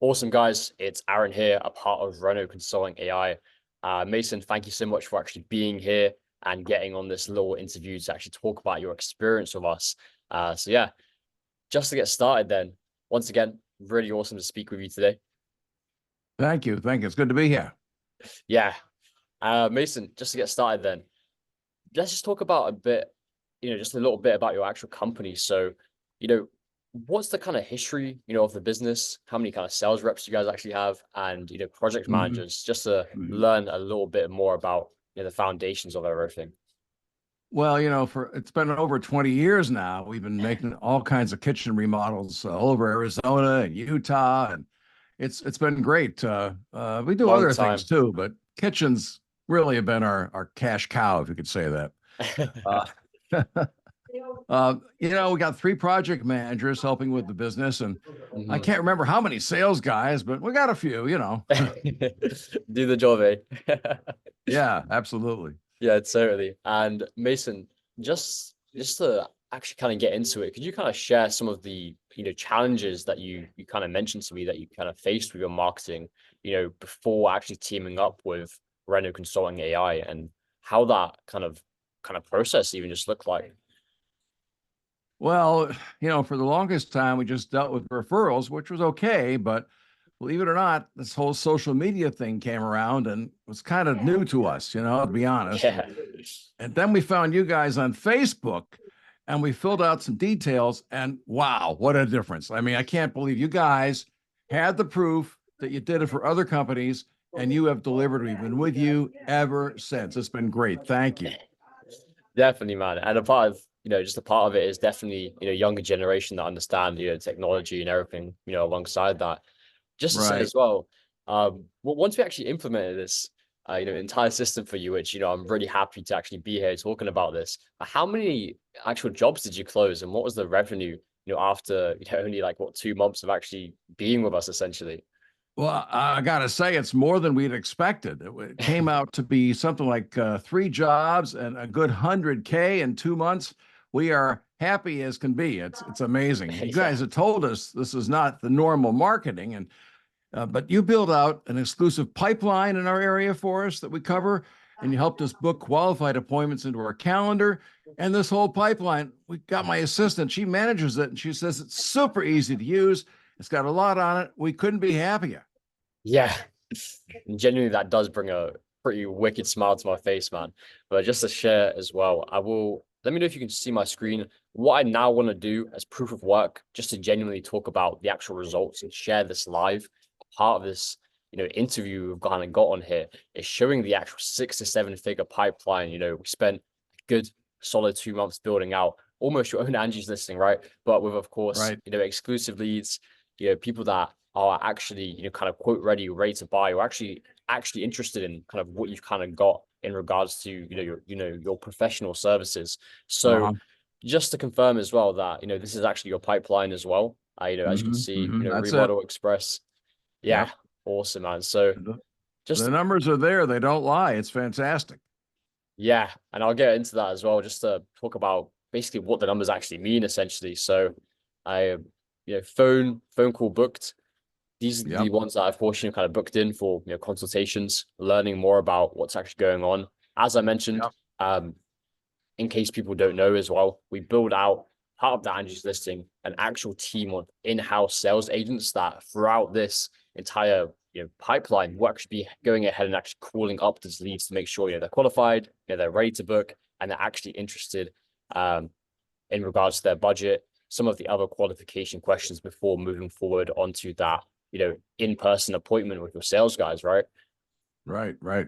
Awesome, guys. It's Aaron here, a part of Reno Consulting AI. Mason, thank you so much for actually being here and getting on this little interview to actually talk about your experience with us. So, just to get started then, once again, really awesome to speak with you today. Thank you. Thank you. It's good to be here. Yeah. Mason, just to get started then, let's just talk about a bit, just a little bit about your actual company. So, you know, what's the kind of history, of the business? How many kind of sales reps you guys actually have, and project Mhm. managers, just to Mhm. learn a little bit more about the foundations of everything. Well, for it's been over 20 years now. We've been making all kinds of kitchen remodels all over Arizona and Utah, and it's been great. We do Long other things time. too, but kitchens really have been our cash cow, if you could say that. Uh, we got three project managers helping with the business, and I Mhm. can't remember how many sales guys, but we got a few. Do the job, eh? Yeah, absolutely. Yeah, totally. And Mason, just to actually kind of get into it, could you kind of share some of the challenges that you kind of mentioned to me that you kind of faced with your marketing, before actually teaming up with Reno Consulting AI, and how that kind of process even just looked like? Well, for the longest time, we just dealt with referrals, which was okay. But believe it or not, this whole social media thing came around and was kind of new to us, to be honest. Yeah. And then we found you guys on Facebook and we filled out some details. And wow, what a difference. I mean, I can't believe you guys had the proof that you did it for other companies and you have delivered. We've been with you ever since. It's been great. Thank you. Definitely, man. And a part of, just a part of it is definitely, younger generation that understand, technology and everything, alongside that. Just to say Right. as well, once we actually implemented this, entire system for you, which, I'm really happy to actually be here talking about this. How many actual jobs did you close, and what was the revenue, after, only like what 2 months of actually being with us, essentially? Well, I got to say, it's more than we'd expected. It came out to be something like three jobs and a good 100K in 2 months. We are happy as can be. It's amazing. You Yeah. guys have told us this is not the normal marketing, and but you build out an exclusive pipeline in our area for us that we cover, and you helped us book qualified appointments into our calendar. And this whole pipeline, we got my assistant. She manages it, and she says it's super easy to use. It's got a lot on it. We couldn't be happier. Yeah. And genuinely, that does bring a pretty wicked smile to my face, man. But just to share as well, let me know if you can see my screen. What I now want to do as proof of work, just to genuinely talk about the actual results and share this live. Part of this, interview we've kind of got on here is showing the actual 6 to 7 figure pipeline. We spent a good solid 2 months building out almost your own Angie's listing, right? But with, of course, Right. exclusive leads, people that are actually, kind of quote ready to buy, or actually interested in kind of what you've kind of got in regards to, your professional services. So Uh-huh. just to confirm as well that, this is actually your pipeline as well. As you can see, That's it. Remodel Express. Yeah, Yep. awesome, man. So The, the just, numbers are there. They don't lie. It's fantastic. yeah, and I'll get into that as well, just to talk about basically what the numbers actually mean, essentially. So I, phone call booked. These are the Yep. ones that I've fortunately kind of booked in for, consultations, learning more about what's actually going on. As I mentioned, Yep. in case people don't know as well, we build out part of the Angie's listing, an actual team of in-house sales agents that throughout this entire pipeline will actually be going ahead and actually calling up these leads to make sure they're qualified, they're ready to book, and they're actually interested um, in regards to their budget, some of the other qualification questions before moving forward onto that, in-person appointment with your sales guys, right? Right. Right.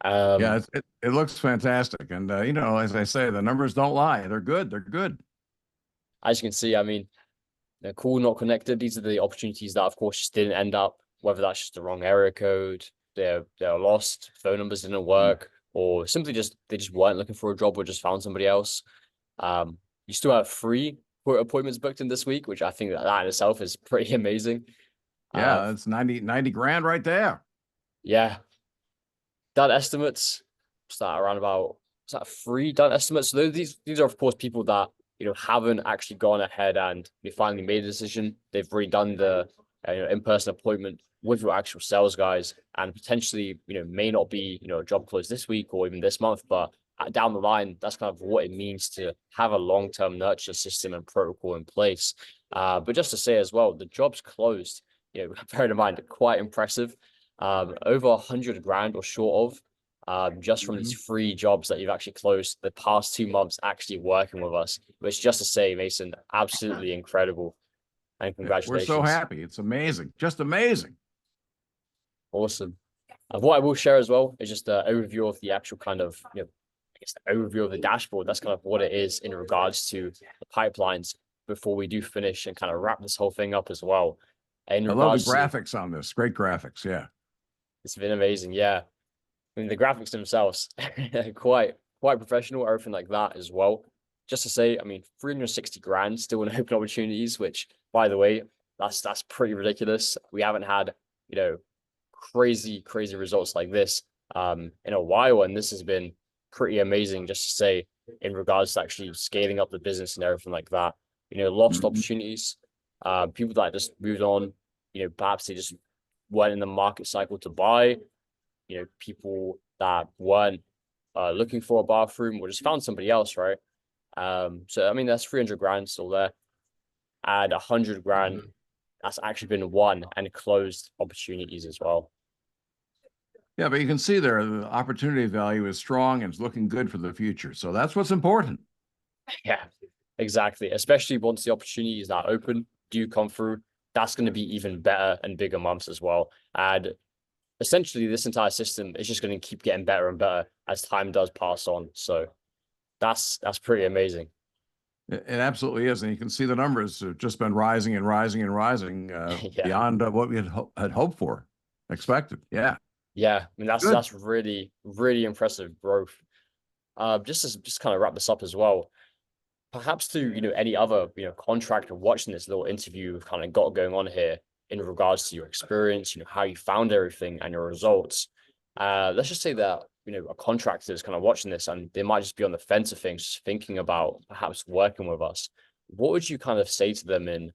Yeah. Um, It looks fantastic. And, as I say, the numbers don't lie. They're good. They're good. as you can see, I mean, they're cool, not connected. These are the opportunities that, of course, just didn't end up, whether that's just the wrong area code, they're lost, phone numbers didn't Mm. work, or simply just they just weren't looking for a job or just found somebody else. You still have free appointments booked in this week, which I think that in itself is pretty amazing. Uh, Yeah. It's 90 grand right there. yeah, done estimates start around about, is that free done estimates? So these are of course people that haven't actually gone ahead and they finally made a decision. They've already done in-person appointment with your actual sales guys, and potentially, may not be, a job close this week or even this month, but down the line, that's kind of what it means to have a long-term nurture system and protocol in place. But just to say as well, the jobs closed, bearing in mind, quite impressive. Over 100 grand or short of, just from these 3 jobs that you've actually closed the past 2 months actually working with us, which, just to say, Mason, absolutely incredible. And We're so congratulations. happy. It's amazing, just amazing. Awesome. What I will share as well is just an overview of the actual kind of, I guess, the overview of the dashboard. That's kind of what it is in regards to the pipelines before we do finish and kind of wrap this whole thing up as well. In I love the regards to, graphics on this. Great graphics. Yeah. it's been amazing. Yeah. I mean, the graphics themselves, quite professional, everything like that as well. Just to say, I mean, 360 grand still in open opportunities, which, by the way, that's pretty ridiculous. We haven't had, crazy results like this in a while, and this has been pretty amazing, just to say, in regards to actually scaling up the business and everything like that. Lost Mhm. opportunities, people that just moved on, perhaps they just weren't in the market cycle to buy, people that weren't looking for a bathroom or just found somebody else, right? So I mean, that's 300 grand still there. Add 100 grand, that's actually been won and closed opportunities as well. Yeah, but you can see there the opportunity value is strong and it's looking good for the future. So that's what's important. Yeah, exactly. Especially once the opportunities that open do come through, that's going to be even better and bigger months as well. And essentially, this entire system is just going to keep getting better and better as time does pass on. So that's pretty amazing. It absolutely is. And you can see the numbers have just been rising and rising and rising Yeah. beyond what we had hoped for, expected. Yeah. Yeah. I mean, Good. that's really, really impressive growth. Just kind of wrap this up as well. Perhaps to, any other, contractor watching this little interview we've kind of got going on here in regards to your experience, how you found everything and your results. Let's just say that, a contractor is kind of watching this and they might just be on the fence of things, just thinking about perhaps working with us. What would you kind of say to them in,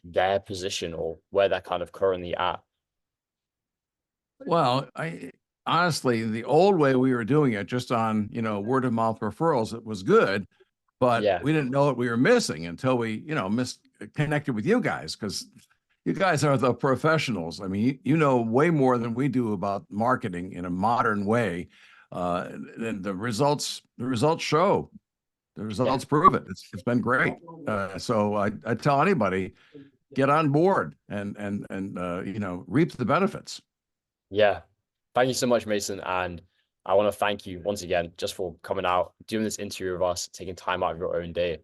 their position or where they're kind of currently at? Well, I honestly, the old way we were doing it just on, word of mouth referrals, it was good, but Yeah, we didn't know what we were missing until we, connected with you guys because you guys are the professionals. I mean, you know way more than we do about marketing in a modern way. And the results show, the yeah, results prove it. It's been great. So I tell anybody, get on board and reap the benefits. yeah. Thank you so much, Mason. And I want to thank you once again just for coming out, doing this interview with us, taking time out of your own day.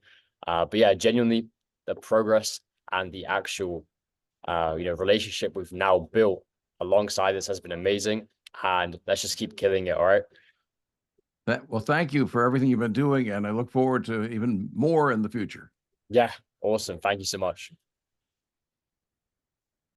But yeah, genuinely, the progress and the actual, relationship we've now built alongside this has been amazing. And let's just keep killing it. All right. Well, thank you for everything you've been doing, and I look forward to even more in the future. Yeah. Awesome. Thank you so much.